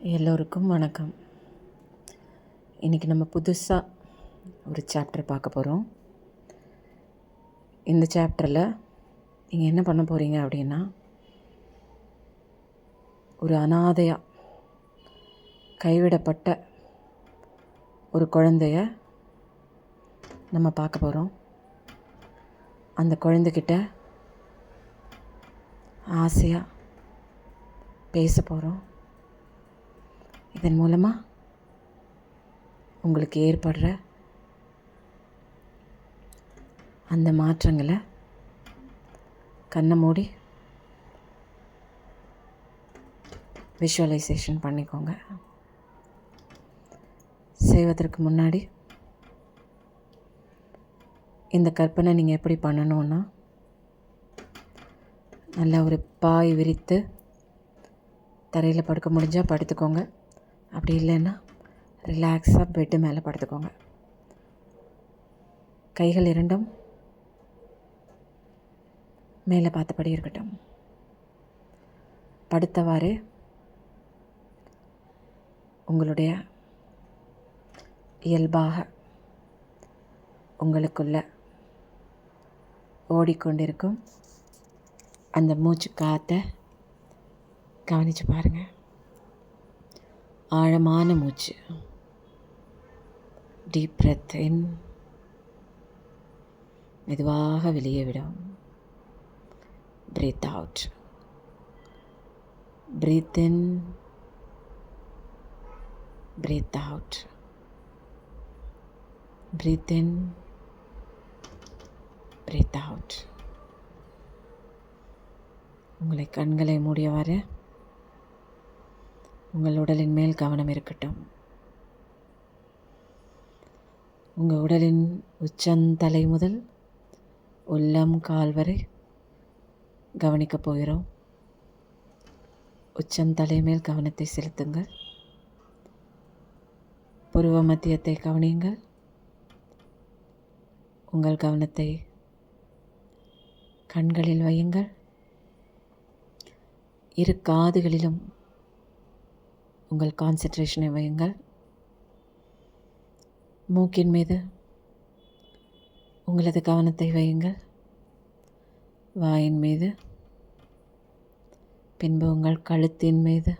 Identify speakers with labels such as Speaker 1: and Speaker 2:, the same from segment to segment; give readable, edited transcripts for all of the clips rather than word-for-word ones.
Speaker 1: எல்லோருக்கும் வணக்கம். இன்றைக்கி நம்ம புதுசாக ஒரு சாப்டர் பார்க்க போகிறோம். இந்த சாப்டரில் நீங்கள் என்ன பண்ண போகிறீங்க அப்படின்னா, ஒரு அனாதையாக கைவிடப்பட்ட ஒரு குழந்தைய நம்ம பார்க்க போகிறோம். அந்த குழந்தைகிட்ட ஆசையாக பேச போகிறோம். இதன் மூலமாக உங்களுக்கு ஏற்படுற அந்த மாற்றங்களை கண்ணை மூடி விஷுவலைசேஷன் பண்ணிக்கோங்க. செய்வதற்கு முன்னாடி இந்த கற்பனை நீங்கள் எப்படி பண்ணணுன்னா, நல்லா ஒரு பாய் விரித்து தரையில் படுக்க முடிஞ்சால் படுத்துக்கோங்க. அப்படி இல்லைன்னா ரிலாக்ஸாக பெட்டு மேலே படுத்துக்கோங்க. கைகள் இரண்டும் மேலே பார்த்தபடி இருக்கட்டும். படுத்தவாறு உங்களுடைய இயல்பாக உங்களுக்குள்ள ஓடிக்கொண்டிருக்கும் அந்த மூச்சு காற்றை கவனித்து பாருங்கள். ஆழமான மூச்சு, டீப் பிரெத் இன், மெதுவாக வெளியே விடும். Breathe out. Breathe in, breathe out. Breathe in, breathe out. உங்களை கண்களை மூடியவாறு உங்கள் உடலின் மேல் கவனம் இருக்கட்டும். உங்கள் உடலின் உச்சந்தலை முதல் உள்ளம் கால் வரை கவனிக்கப் போகிறோம். உச்சந்தலை மேல் கவனத்தை செலுத்துங்கள். புருவ மத்தியத்தை கவனியுங்கள். உங்கள் கவனத்தை கண்களில் வையுங்கள். இரு காதுகளிலும் உங்கள் கான்சன்ட்ரேஷனை வையுங்கள். மூக்கின் மீது உங்களது கவனத்தை வையுங்கள். வாயின் மீது, பின்பு உங்கள் கழுத்தின் மீது,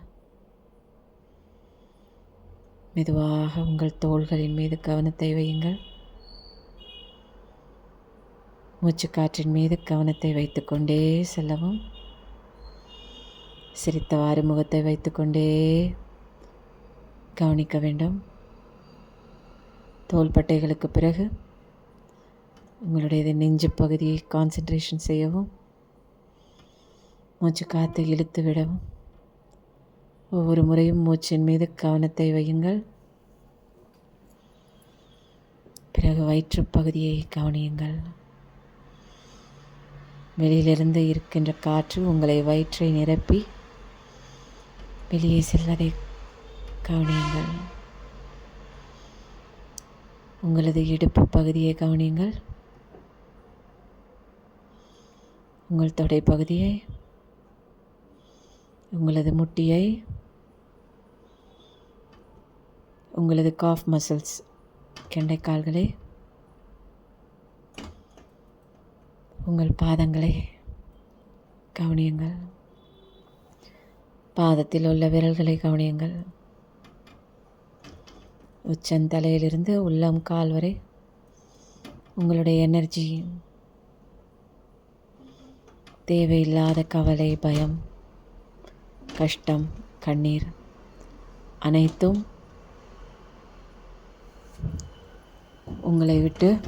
Speaker 1: மெதுவாக உங்கள் தோள்களின் மீது கவனத்தை வையுங்கள். மூச்சுக்காற்றின் மீது கவனத்தை வைத்துக்கொண்டே செல்லவும். சிரித்தவாறு முகத்தை வைத்துக்கொண்டே கவனிக்க வேண்டும். தோள்பட்டைகளுக்கு பிறகு உங்களுடைய நெஞ்சு பகுதியை கான்சன்ட்ரேஷன் செய்யவும். மூச்சு காற்றை இழுத்து விடவும். ஒவ்வொரு முறையும் மூச்சின் மீது கவனத்தை வையுங்கள். பிறகு வயிற்றுப்பகுதியை கவனியுங்கள். வெளியிலிருந்து இருக்கின்ற காற்று உங்களை வயிற்றை நிரப்பி வெளியே செல்வதை கவனியுங்கள். உங்களது இடுப்பு பகுதியை கவனியுங்கள். உங்கள் தொடை பகுதியை, உங்களது முட்டியை, உங்களது காஃப் மசில்ஸ், கெண்டைக்கால்களை, உங்கள் பாதங்களை கவனியுங்கள். பாதத்தில் உள்ள விரல்களை கவனியுங்கள். உச்சந்தலையிலிருந்து உள்ளம் கால் வரை உங்களுடைய எனர்ஜி, தேவையில்லாத கவலை, பயம், கஷ்டம், கண்ணீர் அனைத்தும் உங்களை விட்டு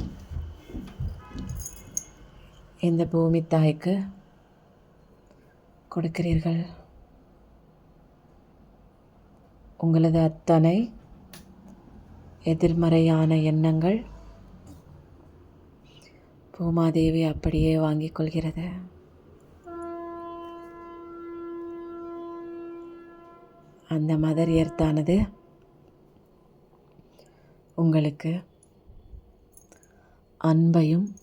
Speaker 1: இந்த பூமி தாய்க்கு கொடுக்கிறீர்கள். உங்களது அத்தனை எதிர்மறையான எண்ணங்கள் பூமாதேவி அப்படியே வாங்கிக் கொள்கிறது. அந்த மதர் எர்த்தானது உங்களுக்கு அன்பையும்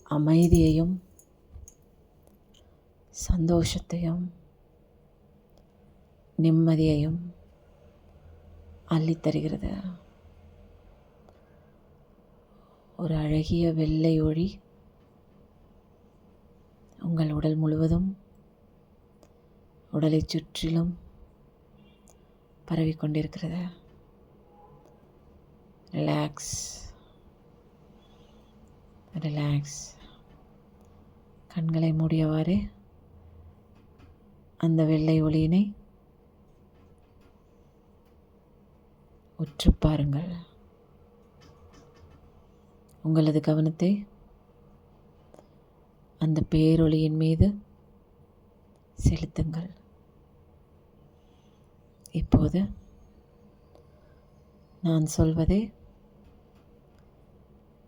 Speaker 1: அமைதியையும் சந்தோஷத்தையும் நிம்மதியையும் அள்ளித்தருகிறது. ஒரு அழகிய வெள்ளை ஒளி உங்கள் உடல் முழுவதும், உடலை சுற்றிலும் பரவிக்கொண்டிருக்கிறது. Relax, relax. கண்களை மூடியவாறு அந்த வெள்ளை ஒளியினை உற்று பாருங்கள். உங்களது கவனத்தை அந்த பேரொளியின் மீது செலுத்துங்கள். இப்போது நான் சொல்வதை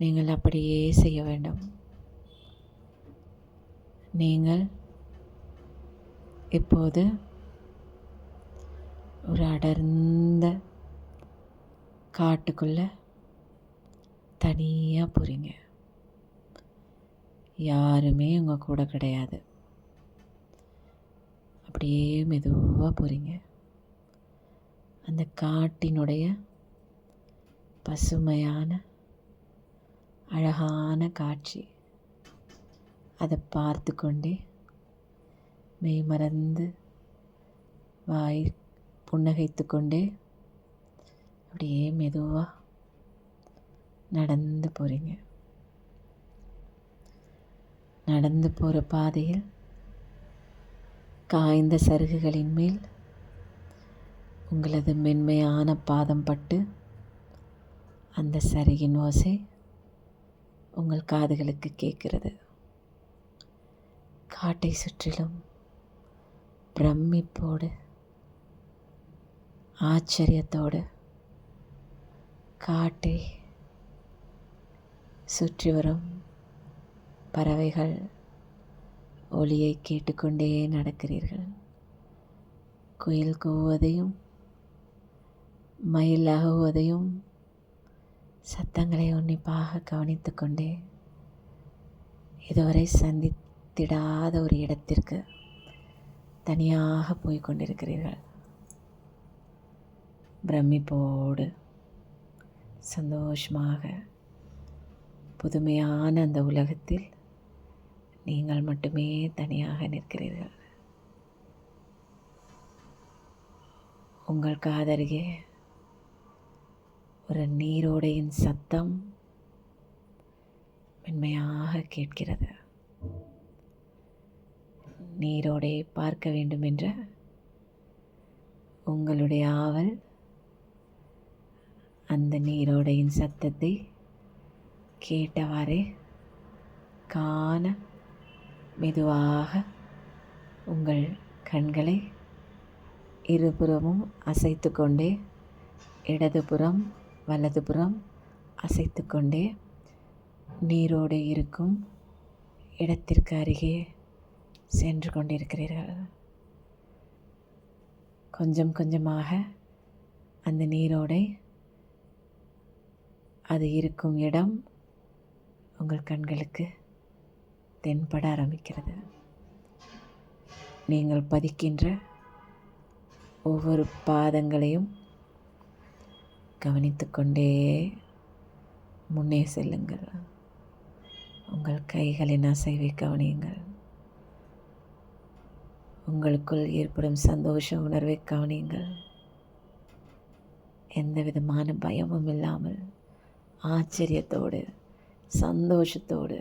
Speaker 1: நீங்கள் அப்படியே செய்ய வேண்டும். நீங்கள் இப்போது ஒரு அடர்ந்த காட்டுக்குள்ள தனியாக போகிறீங்க. யாருமே உங்கள் கூட கிடையாது. அப்படியே மெதுவாக போகிறீங்க. அந்த காட்டினுடைய பசுமையான அழகான காட்சி, அதை பார்த்து கொண்டே மெய்மறந்து வாய் புன்னகைத்து கொண்டே அப்படியே மெதுவாக நடந்து போகிறீங்க. நடந்து போகிற பாதையில் காய்ந்த சருகுகளின் மேல் உங்களது மென்மையான பாதம் பட்டு அந்த சருகின் ஓசை உங்கள் காதுகளுக்கு கேட்கிறது. காட்டை சுற்றிலும் பிரமிப்போடு ஆச்சரியத்தோடு காட்டை சுற்றி வரும் பறவைகள் ஒலியை கேட்டுக்கொண்டே நடக்கிறீர்கள். குயில் கூவதையும் மயில் அகுவதையும் சத்தங்களை உன்னிப்பாக கவனித்து கொண்டே இதுவரை சந்தித்திடாத ஒரு இடத்திற்கு தனியாக போய் கொண்டிருக்கிறீர்கள். பிரமிப்போடு சந்தோஷமாக புதுமையான அந்த உலகத்தில் நீங்கள் மட்டுமே தனியாக நிற்கிறீர்கள். உங்கள் காதருகே ஒரு நீரோடையின் சத்தம் மென்மையாக கேட்கிறது. நீரோடையை பார்க்க வேண்டும் என்ற உங்களுடைய ஆவல் அந்த நீரோடையின் சத்தத்தை கேட்டவாறே காண மெதுவாக உங்கள் கண்களை இருபுறமும் அசைத்து கொண்டே, இடதுபுறம் வலதுபுறம் அசைத்து கொண்டே நீரோடை இருக்கும் இடத்திற்கு அருகே சென்று கொண்டிருக்கிறீர்கள். கொஞ்சம் கொஞ்சமாக அந்த நீரோடை அது இருக்கும் இடம் உங்கள் கண்களுக்கு தென்பட ஆரம்பிக்கிறது. நீங்கள் பதிக்கின்ற ஒவ்வொரு பாதங்களையும் கவனித்து கொண்டே முன்னே செல்லுங்கள். உங்கள் கைகளின் அசைவை கவனியுங்கள். உங்களுக்குள் ஏற்படும் சந்தோஷ உணர்வை கவனியுங்கள். எந்த விதமான பயமும் இல்லாமல் ஆச்சரியத்தோடு சந்தோஷத்தோடு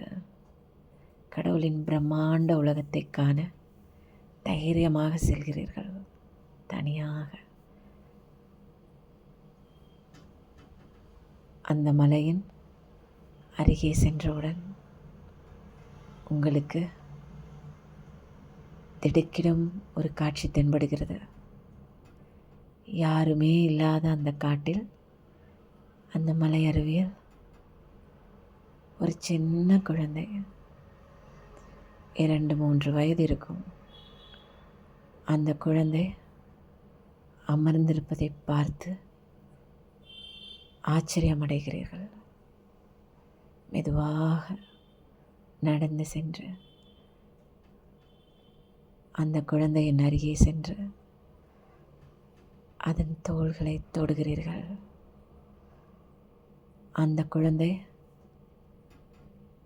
Speaker 1: கடவுளின் பிரம்மாண்ட உலகத்தை காண தைரியமாக செல்கிறீர்கள். தனியாக அந்த மலையின் அருகே சென்றவுடன் உங்களுக்கு திடுக்கிடும் ஒரு காட்சி தென்படுகிறது. யாருமே இல்லாத அந்த காட்டில், அந்த மலை அருவியில் ஒரு சின்ன குழந்தை, 2-3 வயது இருக்கும். அந்த குழந்தை அமர்ந்திருப்பதை பார்த்து ஆச்சரியமடைகிறீர்கள். மெதுவாக நடந்து சென்று அந்த குழந்தையின் அருகே சென்று அதன் தோள்களை தொடுகிறீர்கள். அந்த குழந்தை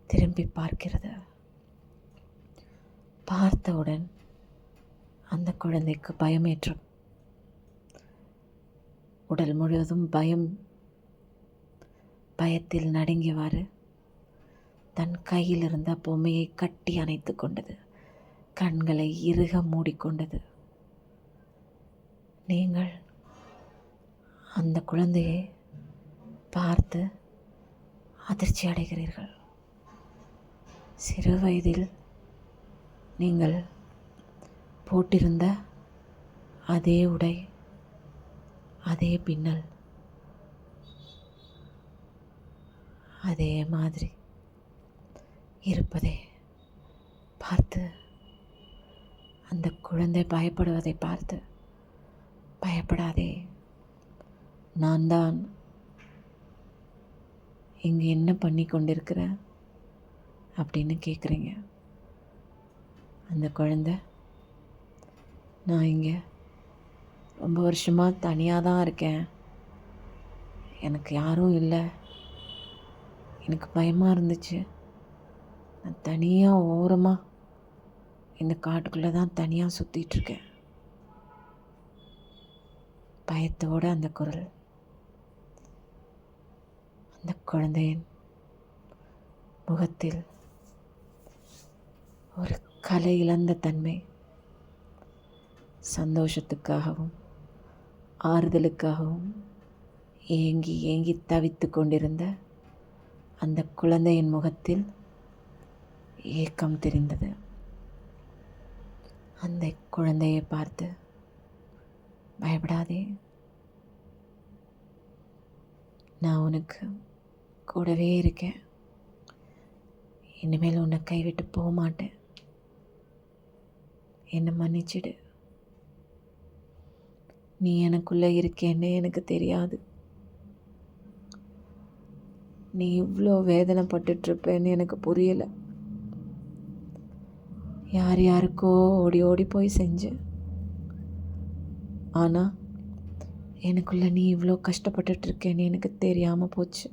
Speaker 1: திரும்பி பார்க்கிறது. பார்த்தவுடன் அந்த குழந்தைக்கு பயமேற்றும். உடல் முழுவதும் பயத்தில் நடுங்கியவாறு தன் கையில் இருந்த பொம்மையை கட்டி அணைத்து கொண்டது. கண்களை இறுக மூடிக்கொண்டது. நீங்கள் அந்த குழந்தையை பார்த்து அதிர்ச்சி அடைகிறீர்கள். சிறு வயதில் நீங்கள் போட்டிருந்த அதே உடை, அதே பின்னல், அதே மாதிரி இருப்பதை பார்த்து அந்த குழந்தை பயப்படுவதை பார்த்து, பயப்படாதே, நான் தான் இங்கே என்ன பண்ணி கொண்டிருக்கிறேன் அப்படின்னு கேட்குறீங்க. அந்த குழந்தை, நான் இங்கே ரொம்ப வருஷமாக தனியாக தான் இருக்கேன், எனக்கு யாரும் இல்லை, எனக்கு பயமாக இருந்துச்சு, நான் தனியாக ஓரமாக இந்த காட்டுக்குள்ளே தான் தனியாக சுற்றிட்டுருக்கேன். பயத்தோடு அந்த குரல். அந்த குழந்தையின் முகத்தில் ஒரு கலை இழந்த தன்மை. சந்தோஷத்துக்காகவும் ஆறுதலுக்காகவும் ஏங்கி ஏங்கி தவித்து கொண்டிருந்த அந்த குழந்தையின் முகத்தில் ஏக்கம் தெரிந்தது. அந்த குழந்தையை பார்த்து, பயப்படாதே, நான் உனக்கு கூடவே இருக்கேன், இனிமேல் உன்னை கைவிட்டு போக மாட்டேன், என்னை மன்னிச்சிடு, நீ எனக்குள்ளே இருக்கேன்னு எனக்கு தெரியாது, நீ இவ்வளோ வேதனைப்பட்டுட்ருப்பேன்னு எனக்கு புரியலை, யார் யாருக்கோ ஓடி ஓடி போய் செஞ்சேன், ஆனால் எனக்குள்ளே நீ இவ்வளோ கஷ்டப்பட்டுட்ருக்கேன்னு எனக்கு தெரியாமல் போச்சு,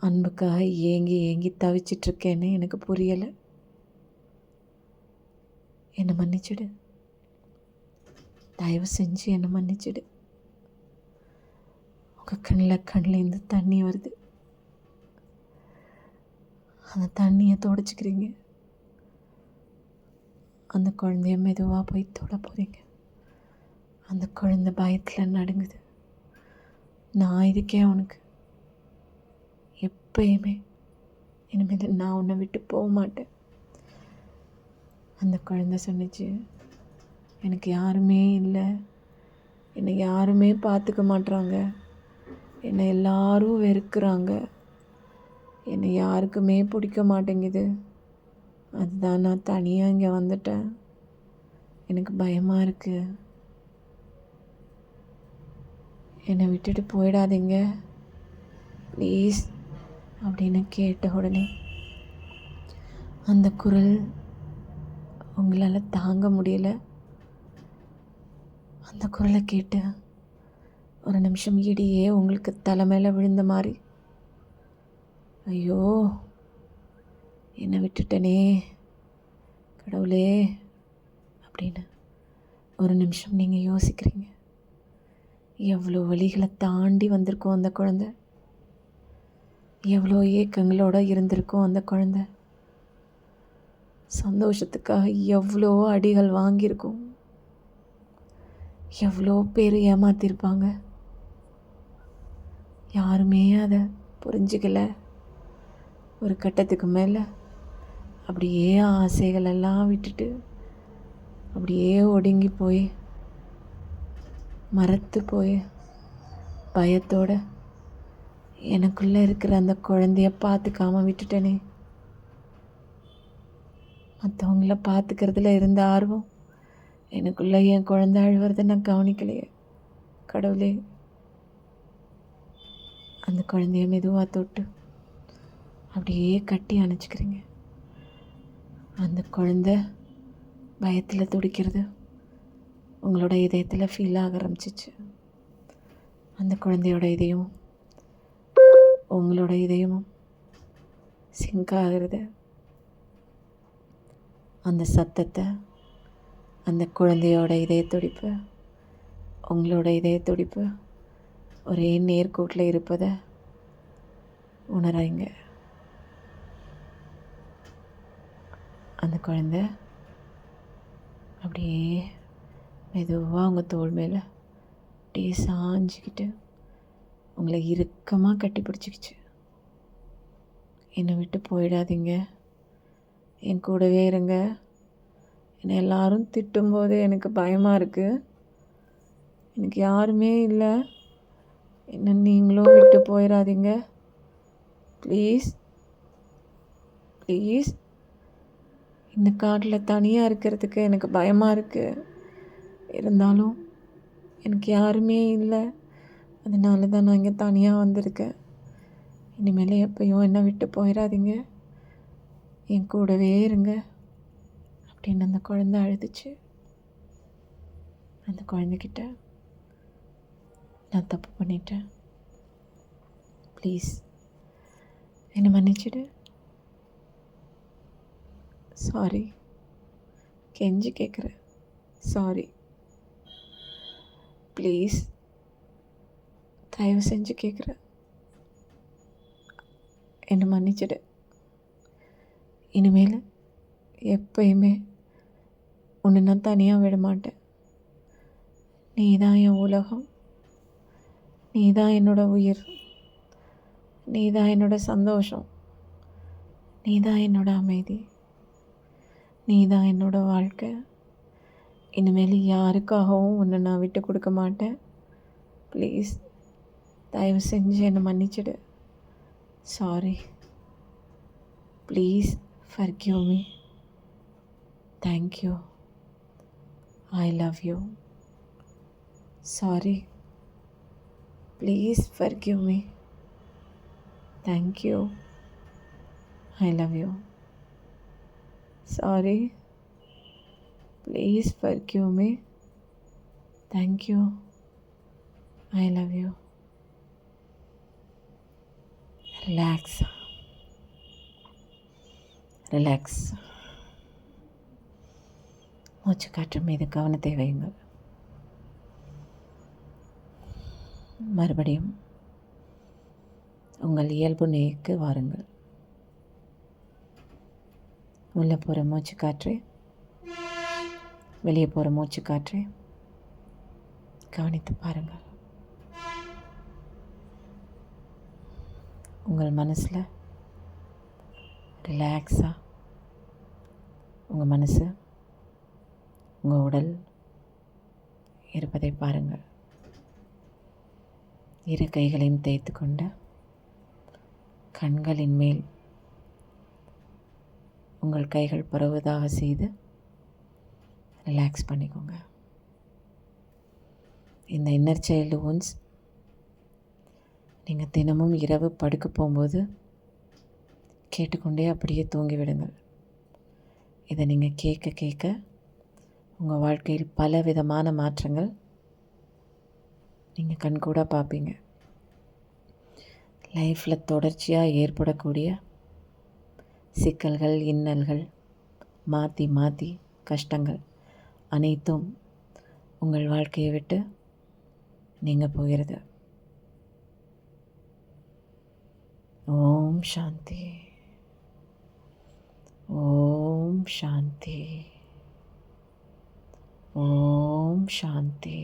Speaker 1: அன்புக்காக ஏங்கி ஏங்கி தவிச்சிட்ருக்கேன்னு எனக்கு புரியலை, என்னை மன்னிச்சிடு, தயவு செஞ்சு என்னை மன்னிச்சிடு. உங்கள் கண்ணிலேருந்து தண்ணி வருது. அந்த தண்ணியை துடைச்சிக்கிறீங்க. அந்த குழந்தைய மெதுவாக போய் தொட போகிறீங்க. அந்த குழந்தை பயத்தில் நடுங்குது. நான் இருக்கேன் உனக்கு, எப்பயுமே, இனிமேல் நான் உன்னை விட்டு போக மாட்டேன். அந்த குழந்தை சொன்னிச்சு, எனக்கு யாருமே இல்லை, என்னை யாருமே பார்த்துக்க மாட்றாங்க, என்னை எல்லாரும் வெறுக்கிறாங்க, என்னை யாருக்குமே பிடிக்க மாட்டேங்குது, அதுதான் நான் தனியாக இங்கே வந்துட்டேன், எனக்கு பயமாக இருக்குது, என்னை விட்டுட்டு போயிடாதீங்க ப்ளீஸ் அப்படின்னு கேட்ட உடனே அந்த குரல் உங்களால் தாங்க முடியலை. அந்த குரலை கேட்டு ஒரு நிமிஷம் இடியே உங்களுக்கு தலை மேலே விழுந்த மாதிரி, ஐயோ என்னை விட்டுட்டனே கடவுளே அப்படின்னு ஒரு நிமிஷம் நீங்கள் யோசிக்கிறீங்க. எவ்வளோ வழிகளை தாண்டி வந்திருக்கோம் அந்த குழந்தை, எவ்வளோ ஏக்கங்களோடு இருந்திருக்கோம் அந்த குழந்தை, சந்தோஷத்துக்காக எவ்வளோ அடிகள் வாங்கியிருக்கோம், எவ்வளோ பேர் ஏமாத்திருப்பாங்க, யாருமே அதை புரிஞ்சுக்கல. ஒரு கட்டத்துக்கு மேலே அப்படியே ஆசைகளெல்லாம் விட்டுட்டு அப்படியே ஒடுங்கி போய் மரத்து போய் பயத்தோட எனக்குள்ளே இருக்கிற அந்த குழந்தைய பார்த்துக்காம விட்டுட்டேனே, மற்றவங்கள பார்த்துக்கிறதுல இருந்த ஆர்வம் எனக்குள்ளே என் குழந்தை அழுவுறதை நான் கவனிக்கலையே கடவுளே. அந்த குழந்தைய மெதுவாக தொட்டு அப்படியே கட்டி அணைச்சிக்கிறீங்க. அந்த குழந்தை பயத்தில் துடிக்கிறது உங்களோட இதயத்தில் ஃபீல் ஆக ஆரம்பிச்சிச்சு. அந்த குழந்தையோட இதயம் உங்களோட இதயமும் சிங்க் ஆகிறது. அந்த சத்தத்தை, அந்த குழந்தையோட இதய துடிப்பு, உங்களோட இதய துடிப்பு ஒரே நேர்கோட்டில் இருப்பதை உணராங்க. அந்த குழந்தை அப்படியே மெதுவாக உங்கள் தோள் மேலே அப்படியே சாஞ்சிக்கிட்டு உங்களை இறுக்கமாக கட்டி பிடிச்சிக்கிச்சு. என்னை விட்டு போயிடாதீங்க, என் கூடவே இருங்க. என்னை எல்லாரும் திட்டும்போது எனக்கு பயமாக இருக்குது. எனக்கு யாருமே இல்லை, என்ன நீங்களும் விட்டு போயிடாதீங்க ப்ளீஸ் ப்ளீஸ். இந்த காட்டில் தனியாக இருக்கிறதுக்கு எனக்கு பயமாக இருக்குது. இருந்தாலும் எனக்கு யாருமே இல்லை, அதனால தான் நான் இங்கே தனியாக வந்திருக்கேன். இனிமேல் எப்பயும் என்னை விட்டு போயிடாதீங்க, என் கூடவே இருங்க அப்படின்னு அந்த குழந்தை அழுதுச்சு. அந்த குழந்தைகிட்ட நான் தப்பு பண்ணிட்டேன், ப்ளீஸ் என்னை மன்னிச்சிடு, சாரி, கெஞ்சி கேட்குறேன், சாரி, ப்ளீஸ், தயவு செஞ்சு கேட்குறேன், என்னை மன்னிச்சிடு. இனிமேல் எப்பயுமே உன்னை நான் தனியாக விட மாட்டேன். நீ தான் என் உலகம், நீ தான் என்னோட உயிர், நீ தான் என்னோட சந்தோஷம், நீ தான் என்னோட அமைதி, நீ தான் என்னோட வாழ்க்கை. இனிமேல் யாருக்காகவும் உன்னை நான் விட்டு கொடுக்க மாட்டேன். ப்ளீஸ் தயவு செஞ்சு என்னை மன்னிச்சிடு, sorry, please forgive me, thank you, I love you, sorry, please forgive me, thank you, I love you, sorry, please forgive me, thank you, I love you. Relax, relax. மூச்சு காற்று மீது கவனத்தை வையுங்கள். மறுபடியும் உங்கள் இயல்பு நிலைக்கு வாருங்கள். உள்ளே போகிற மூச்சு காற்று, வெளியே போகிற மூச்சு காற்று கவனித்து பாருங்கள். உங்கள் மனசில் ரிலாக்ஸாக உங்கள் மனசு, உங்கள் உடல் இருப்பதை பாருங்கள். இரு கைகளையும் தேய்த்து கொண்டு கண்களின் மேல் உங்கள் கைகள் பரவுவதாக செய்து ரிலாக்ஸ் பண்ணிக்கோங்க. இந்த இன்னர் சைல்டு wounds நீங்கள் தினமும் இரவு படுக்க போகும்போது கேட்டுக்கொண்டே அப்படியே தூங்கிவிடுங்கள். இதை நீங்கள் கேட்க கேட்க உங்கள் வாழ்க்கையில் பல விதமான மாற்றங்கள் நீங்கள் கண்கூட பார்ப்பீங்க. லைஃப்பில் தொடர்ச்சியாக ஏற்படக்கூடிய சிக்கல்கள், இன்னல்கள், மாற்றி மாற்றி கஷ்டங்கள் அனைத்தும் உங்கள் வாழ்க்கையை விட்டு நீங்கள் போகிறது. ஓம் சாந்தி, ஓம் சாந்தி, ஓம் சாந்தி.